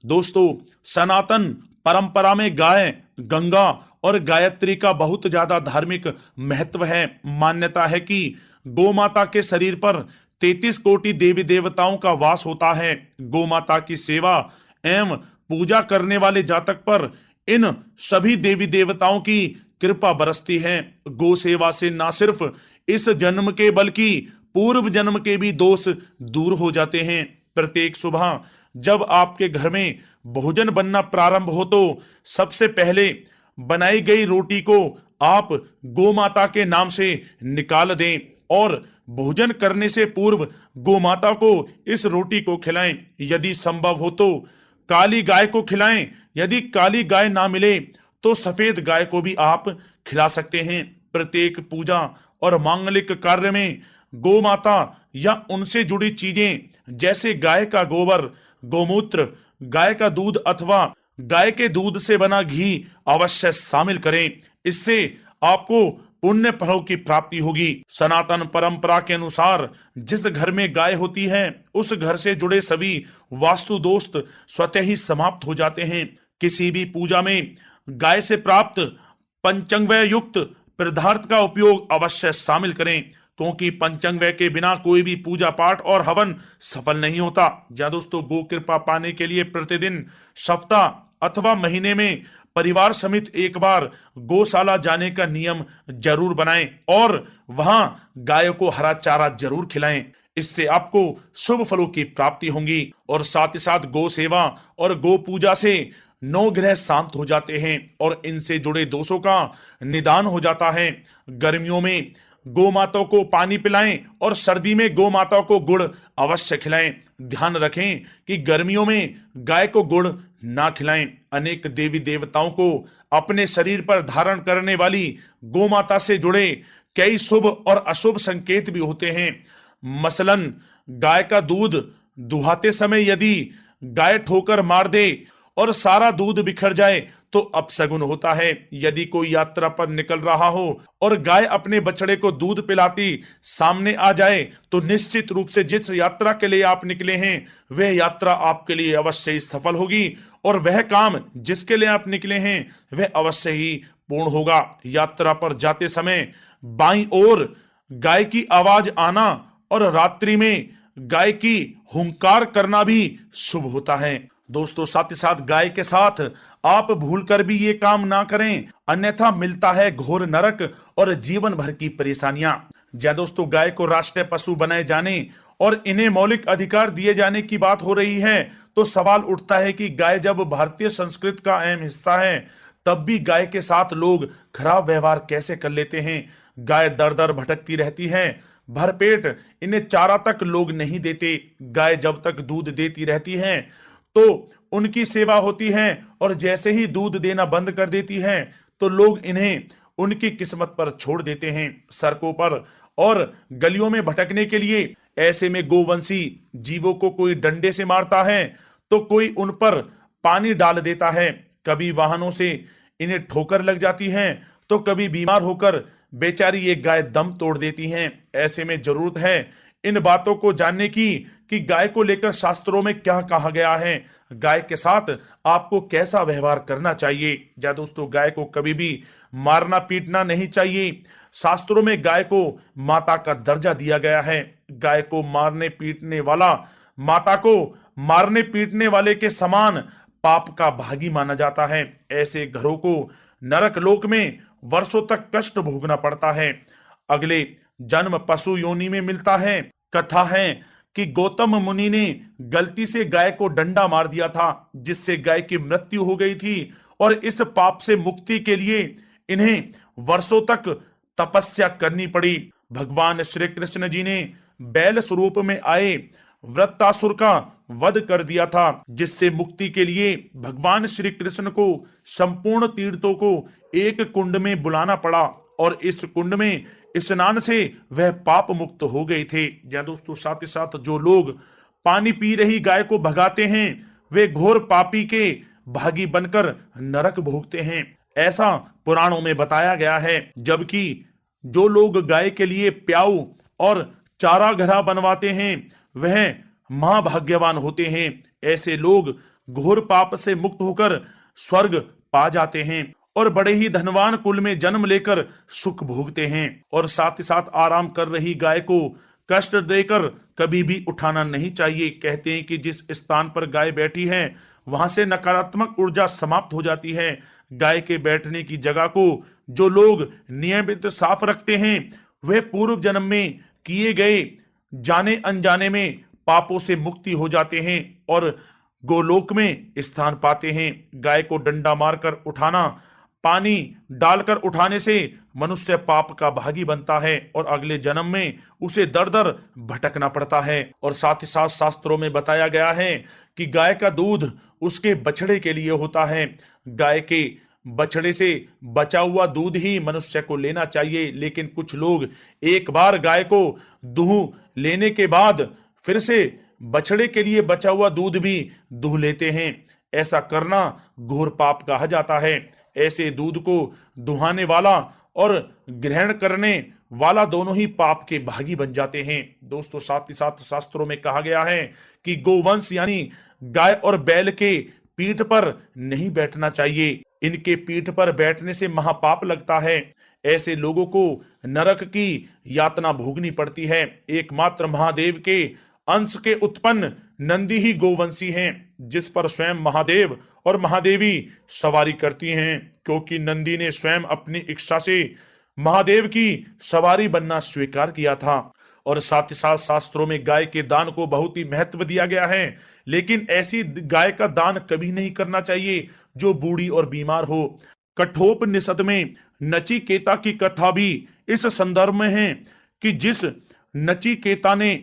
दोस्तों, सनातन परंपरा में गाय, गंगा और गायत्री का बहुत ज्यादा धार्मिक महत्व है। मान्यता है कि गोमाता के शरीर पर 33 कोटि देवी देवताओं का वास होता है। गोमाता की सेवा एवं पूजा करने वाले जातक पर इन सभी देवी देवताओं की कृपा बरसती है। गो सेवा से न सिर्फ इस जन्म के बल्कि पूर्व जन्म के भी दोष दूर हो जाते हैं। प्रत्येक सुबह जब आपके घर में भोजन बनना प्रारंभ हो तो सबसे पहले बनाई गई रोटी को आप गोमाता के नाम से निकाल दें और भोजन करने से पूर्व गोमाता को इस रोटी को खिलाएं। यदि संभव हो तो काली गाय को खिलाएं। यदि काली गाय ना मिले तो सफेद गाय को भी आप खिला सकते हैं। प्रत्येक पूजा और मांगलिक कार्य में गोमाता या उनसे जुड़ी चीजें जैसे गाय का गोबर, गोमूत्र, गाय का दूध अथवा गाय के दूध से बना घी अवश्य शामिल करें। इससे आपको पुण्य फलों की प्राप्ति होगी। सनातन परंपरा के अनुसार जिस घर में गाय होती है उस घर से जुड़े सभी वास्तु दोष स्वतः ही समाप्त हो जाते हैं। किसी भी पूजा में गाय से प्राप्त पंचांगव्य युक्त पदार्थ का उपयोग अवश्य शामिल करें, क्योंकि पंचांगव्य के बिना कोई भी पूजा पाठ और हवन सफल नहीं होता। या दोस्तों, गो कृपा पाने के लिए प्रतिदिन, सप्ताह अथवा महीने में परिवार समेत एक बार गौशाला जाने का नियम जरूर बनाएं और वहां गाय को हरा चारा जरूर खिलाएं। इससे आपको शुभ फलों की प्राप्ति होगी और साथ ही साथ गौ सेवा और गौ पूजा से 9 ग्रह शांत हो जाते हैं और इनसे जुड़े दोषों का निदान हो जाता है। गर्मियों में गौ माता को पानी पिलाएं और सर्दी में गौ माता को गुड़ अवश्य खिलाएं। ध्यान रखें कि गर्मियों में गाय को गुड़ ना खिलाएं। अनेक देवी देवताओं को अपने शरीर पर धारण करने वाली गौ माता से जुड़े कई शुभ और अशुभ संकेत भी होते हैं। मसलन, गाय का दूध दुहाते समय यदि गाय ठोकर मार दे और सारा दूध बिखर जाए तो अपशगुन होता है। यदि कोई यात्रा पर निकल रहा हो और गाय अपने बछड़े को दूध पिलाती सामने आ जाए तो निश्चित रूप से जिस यात्रा के लिए आप निकले हैं वह यात्रा आपके लिए अवश्य ही सफल होगी और वह काम जिसके लिए आप निकले हैं वह अवश्य ही पूर्ण होगा। यात्रा पर जाते समय बाईं ओर गाय की आवाज आना और रात्रि में गाय की हुंकार करना भी शुभ होता है। दोस्तों, साथ ही साथ गाय के साथ आप भूलकर भी ये काम ना करें, अन्यथा मिलता है घोर नरक और जीवन भर की परेशानियां। जय दोस्तों, गाय को राष्ट्रीय पशु बनाए जाने और इन्हें मौलिक अधिकार दिए जाने की बात हो रही है तो सवाल उठता है कि गाय जब भारतीय संस्कृति का अहम हिस्सा है तब भी गाय के साथ लोग खराब व्यवहार कैसे कर लेते हैं। गाय दर दर भटकती रहती है, भरपेट इन्हें चारा तक लोग नहीं देते। गाय जब तक दूध देती रहती है तो उनकी सेवा होती है और जैसे ही दूध देना बंद कर देती है तो लोग इन्हें उनकी किस्मत पर छोड़ देते हैं, सड़कों पर और गलियों में भटकने के लिए। ऐसे में गोवंशी जीवों को कोई डंडे से मारता है तो कोई उन पर पानी डाल देता है। कभी वाहनों से इन्हें ठोकर लग जाती है तो कभी बीमार होकर बेचारी ये गाय दम तोड़ देती हैं। ऐसे में जरूरत है इन बातों को जानने की कि गाय को लेकर शास्त्रों में क्या कहा गया है, गाय के साथ आपको कैसा व्यवहार करना चाहिए। या दोस्तों, गाय को कभी भी मारना पीटना नहीं चाहिए। शास्त्रों में गाय को माता का दर्जा दिया गया है। गाय को मारने पीटने वाला माता को मारने पीटने वाले के समान पाप का भागी माना जाता है। ऐसे घरों को नरक लोक में वर्षों तक कष्ट भोगना पड़ता है। अगले जन्म पशु योनि में मिलता है। कथा है कि गौतम मुनि ने गलती से गाय को डंडा मार दिया था जिससे गाय की मृत्यु हो गई थी और इस पाप से मुक्ति के लिए इन्हें वर्षों तक तपस्या करनी पड़ी। भगवान श्री कृष्ण जी ने बैल स्वरूप में आए वृत्तासुर का वध कर दिया था, जिससे मुक्ति के लिए भगवान श्री कृष्ण को संपूर्ण तीर्थों को एक कुंड में बुलाना पड़ा और इस कुंड में स्नान से वह पाप मुक्त हो गए थे। या दोस्तों, साथ ही साथ जो लोग पानी पी रही गाय को भगाते हैं वे घोर पापी के भागी बनकर नरक भोगते हैं, ऐसा पुराणों में बताया गया है। जबकि जो लोग गाय के लिए प्याऊ और चारा घरा बनवाते हैं वह महाभाग्यवान होते हैं। ऐसे लोग घोर पाप से मुक्त होकर स्वर्ग पा जाते हैं और बड़े ही धनवान कुल में जन्म लेकर सुख भोगते हैं। और साथ ही साथ आराम कर रही गाय को कष्ट देकर कभी भी उठाना नहीं चाहिए। कहते हैं कि जिस स्थान पर गाय बैठी है वहां से नकारात्मक ऊर्जा समाप्त हो जाती है। गाय के बैठने की जगह को जो लोग नियमित साफ रखते हैं वे पूर्व जन्म में किए गए जाने अनजाने में पापों से मुक्ति हो जाते हैं और गोलोक में स्थान पाते हैं। गाय को डंडा मारकर उठाना, पानी डालकर उठाने से मनुष्य पाप का भागी बनता है और अगले जन्म में उसे दर दर भटकना पड़ता है। और साथ ही साथ शास्त्रों में बताया गया है कि गाय का दूध उसके बछड़े के लिए होता है। गाय के बछड़े से बचा हुआ दूध ही मनुष्य को लेना चाहिए, लेकिन कुछ लोग एक बार गाय को दूह लेने के बाद फिर से बछड़े के लिए बचा हुआ दूध भी दूह लेते हैं। ऐसा करना घोर पाप कहा जाता है। ऐसे दूध को दुहाने वाला और ग्रहण करने वाला दोनों ही पाप के भागी बन जाते हैं। दोस्तों, साथ ही साथ शास्त्रों में कहा गया है कि गोवंश यानी गाय और बैल के पीठ पर नहीं बैठना चाहिए। इनके पीठ पर बैठने से महापाप लगता है। ऐसे लोगों को नरक की यातना भोगनी पड़ती है। एकमात्र महादेव के अंश के उत्पन्न नंदी ही गोवंशी हैं, जिस पर स्वयं महादेव और महादेवी सवारी करती हैं, क्योंकि नंदी ने स्वयं अपनी इच्छा से महादेव की सवारी बनना स्वीकार किया था। और साथ ही साथ शास्त्रों में गाय के दान को बहुत ही महत्व दिया गया है, लेकिन ऐसी गाय का दान कभी नहीं करना चाहिए जो बूढ़ी और बीमार हो। कठोपनिषद में नचिकेता की कथा भी इस संदर्भ में है कि जिस नचिकेता ने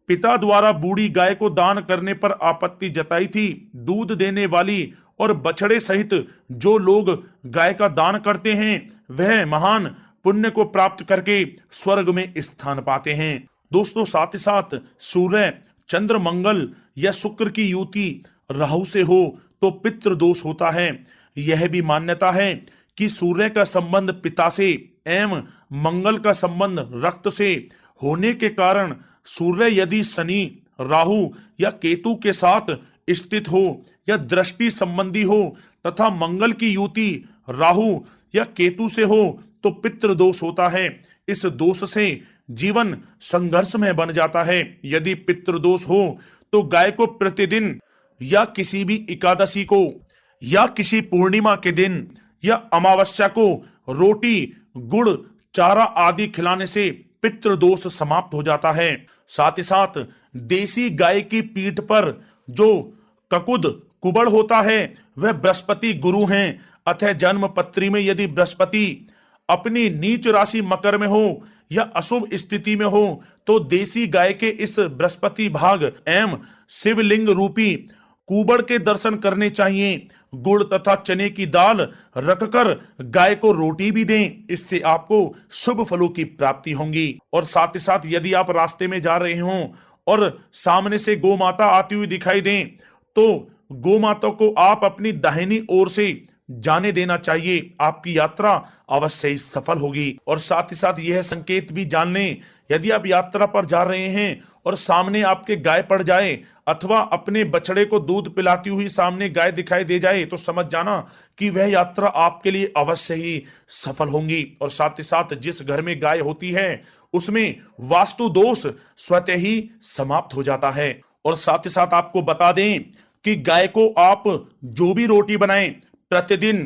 पिता द्वारा बूढ़ी गाय को दान करने पर आपत्ति जताई थी, दूध देने वाली और बछड़े सहित जो लोग गाय का दान करते हैं वह महान पुण्य को प्राप्त करके स्वर्ग में स्थान पाते हैं। दोस्तों, साथ ही साथ सूर्य, चंद्र, मंगल या शुक्र की युति राहु से हो तो पितृ दोष होता है। यह भी मान्यता है कि सूर्य का संबंध पिता से एवं मंगल का संबंध रक्त से होने के कारण सूर्य यदि शनि, राहु या केतु के साथ स्थित हो या दृष्टि संबंधी हो तथा मंगल की युति राहु या केतु से हो तो पितृ दोष होता है। इस दोष से जीवन संघर्ष में बन जाता है। यदि पितृ दोष हो तो गाय को प्रतिदिन या किसी भी एकादशी को या किसी पूर्णिमा के दिन या अमावस्या को रोटी, गुड़, चारा आदि खिलाने से पितृ दोष समाप्त हो जाता है। साथ ही साथ देसी गाय की पीठ पर जो ककुद कुबड़ होता है वह बृहस्पति गुरु हैं। अतः जन्म पत्री में यदि बृहस्पति अपनी नीच राशि मकर में हो या अशुभ स्थिति में हो तो देसी गाय के इस बृहस्पति भाग एवं शिवलिंग रूपी कुबड़ के दर्शन करने चाहिए। गुड़ तथा चने की दाल रखकर गाय को रोटी भी दें, इससे आपको शुभ फलों की प्राप्ति होगी। और साथ ही साथ यदि आप रास्ते में जा रहे हों और सामने से गौ माता आती हुई दिखाई दें तो गौ माता को आप अपनी दाहिनी ओर से जाने देना चाहिए। आपकी यात्रा अवश्य ही सफल होगी। और साथ ही साथ यह संकेत भी जान लें, यदि आप यात्रा पर जा रहे हैं और सामने आपके गाय पड़ जाए अथवा अपने बछड़े को दूध पिलाती हुई सामने गाय दिखाई दे जाए तो समझ जाना कि वह यात्रा आपके लिए अवश्य ही सफल होगी। और साथ ही साथ जिस घर में गाय होती है उसमें वास्तु दोष स्वतः ही समाप्त हो जाता है। और साथ ही साथ आपको बता दें कि गाय को आप जो भी रोटी बनाएं प्रतिदिन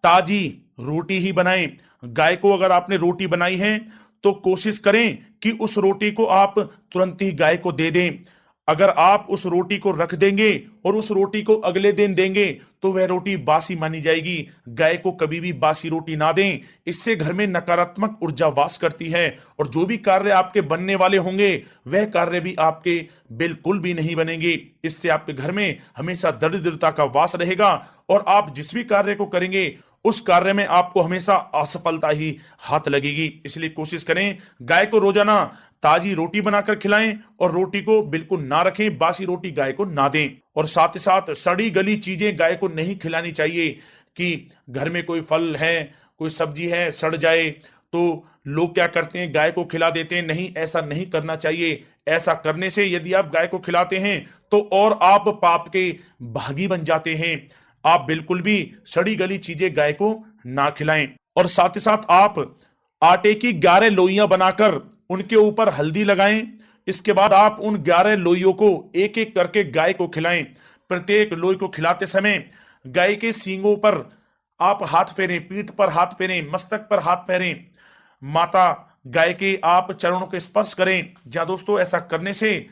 ताजी रोटी ही बनाएं। गाय को अगर आपने रोटी बनाई है तो कोशिश करें कि उस रोटी को आप तुरंत ही गाय को दे दें। अगर आप उस रोटी को रख देंगे और उस रोटी को अगले दिन देंगे तो वह रोटी बासी मानी जाएगी। गाय को कभी भी बासी रोटी ना दें, इससे घर में नकारात्मक ऊर्जा वास करती है और जो भी कार्य आपके बनने वाले होंगे वह कार्य भी आपके बिल्कुल भी नहीं बनेंगे। इससे आपके घर में हमेशा दरिद्रता का वास रहेगा और आप जिस भी कार्य को करेंगे उस कार्य में आपको हमेशा असफलता ही हाथ लगेगी। इसलिए कोशिश करें गाय को रोजाना ताजी रोटी बनाकर खिलाएं और रोटी को बिल्कुल ना रखें, बासी रोटी गाय को ना दें। और साथ ही साथ सड़ी गली चीजें गाय को नहीं खिलानी चाहिए कि घर में कोई फल है, कोई सब्जी है, सड़ जाए तो लोग क्या करते हैं, गाय को खिला देते हैं। नहीं, ऐसा नहीं करना चाहिए। ऐसा करने से यदि आप गाय को खिलाते हैं तो और आप पाप के भागी बन जाते हैं। आप बिल्कुल भी सड़ी गली चीजें गाय को ना खिलाएं। और साथ ही साथ आप आटे की 11 लोइयां बनाकर उनके ऊपर हल्दी लगाएं। इसके बाद आप उन 11 लोइयों को एक एक करके गाय को खिलाएं। प्रत्येक लोई को खिलाते समय गाय के सींगों पर आप हाथ फेरें, पीठ पर हाथ फेरें, मस्तक पर हाथ फेरें, माता गाय के आप चरणों के स्पर्श करें। जहां दोस्तों ऐसा करने से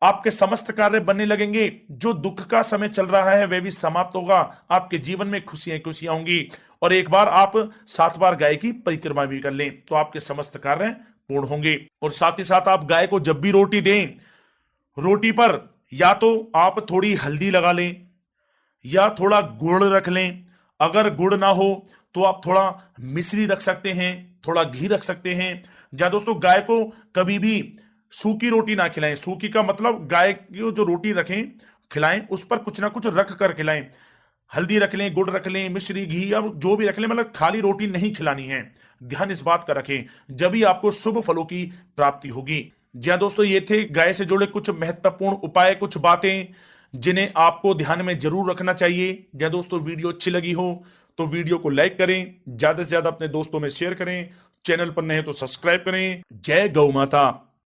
आपके समस्त कार्य बनने लगेंगे। जो दुख का समय चल रहा है वह भी समाप्त होगा। आपके जीवन में खुशियां खुशियां होंगी। और एक बार आप 7 बार गाय की परिक्रमा भी कर लें तो आपके समस्त कार्य पूर्ण होंगे। और साथ ही साथ आप गाय को जब भी रोटी दें, रोटी पर या तो आप थोड़ी हल्दी लगा लें या थोड़ा गुड़ रख लें। अगर गुड़ ना हो तो आप थोड़ा मिश्री रख सकते हैं, थोड़ा घी रख सकते हैं। जहां दोस्तों गाय को कभी भी सूखी रोटी ना खिलाएं। सूखी का मतलब गाय की जो रोटी रखें खिलाएं उस पर कुछ ना कुछ रख कर खिलाएं। हल्दी रख लें, गुड़ रख लें, मिश्री, घी या जो भी रख लें, मतलब खाली रोटी नहीं खिलानी है। ध्यान इस बात का रखें, जब भी आपको शुभ फलों की प्राप्ति होगी। जी हाँ दोस्तों, ये थे गाय से जुड़े कुछ महत्वपूर्ण उपाय, कुछ बातें जिन्हें आपको ध्यान में जरूर रखना चाहिए। जी हाँ दोस्तों, वीडियो अच्छी लगी हो तो वीडियो को लाइक करें, ज्यादा से ज्यादा अपने दोस्तों में शेयर करें, चैनल पर नए तो सब्सक्राइब करें। जय गौ माता।